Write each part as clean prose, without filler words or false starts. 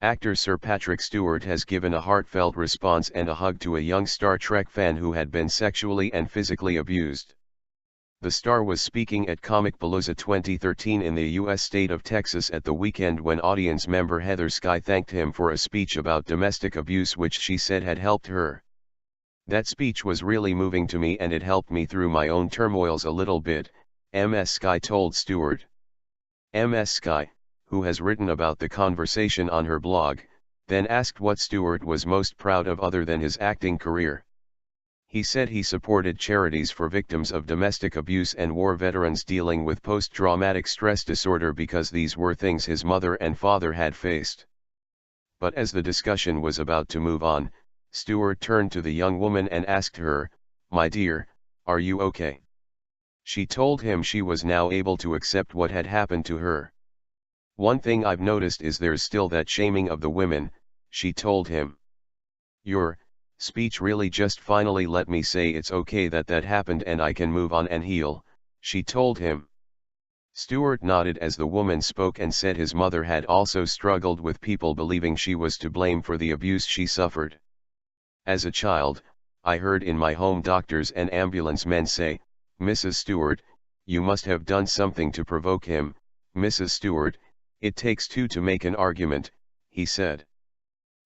Actor Sir Patrick Stewart has given a heartfelt response and a hug to a young Star Trek fan who had been sexually and physically abused. The star was speaking at Comicpalooza 2013 in the U.S. state of Texas at the weekend when audience member Heather Skye thanked him for a speech about domestic abuse which she said had helped her. "That speech was really moving to me and it helped me through my own turmoils a little bit," Ms. Skye told Stewart. Ms. Skye, who has written about the conversation on her blog, then asked what Stewart was most proud of other than his acting career. He said he supported charities for victims of domestic abuse and war veterans dealing with post-traumatic stress disorder because these were things his mother and father had faced. But as the discussion was about to move on, Stewart turned to the young woman and asked her, "My dear, are you okay?" She told him she was now able to accept what had happened to her. "One thing I've noticed is there's still that shaming of the women," she told him. "Your speech really just finally let me say it's okay that happened and I can move on and heal," she told him. Stewart nodded as the woman spoke and said his mother had also struggled with people believing she was to blame for the abuse she suffered. "As a child, I heard in my home doctors and ambulance men say, 'Mrs. Stewart, you must have done something to provoke him, Mrs. Stewart, it takes two to make an argument,' he said.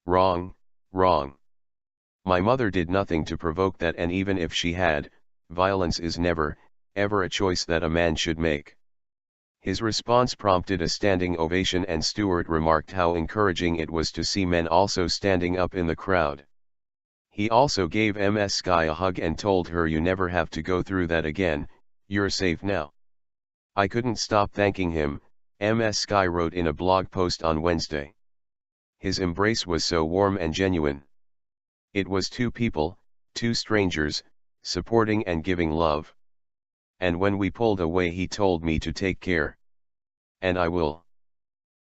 Wrong, wrong. My mother did nothing to provoke that, and even if she had, violence is never, ever a choice that a man should make." His response prompted a standing ovation and Stewart remarked how encouraging it was to see men also standing up in the crowd. He also gave Ms. Skye a hug and told her, "You never have to go through that again, you're safe now." "I couldn't stop thanking him," Ms. Skye wrote in a blog post on Wednesday. "His embrace was so warm and genuine. It was two people, two strangers, supporting and giving love. And when we pulled away he told me to take care. And I will."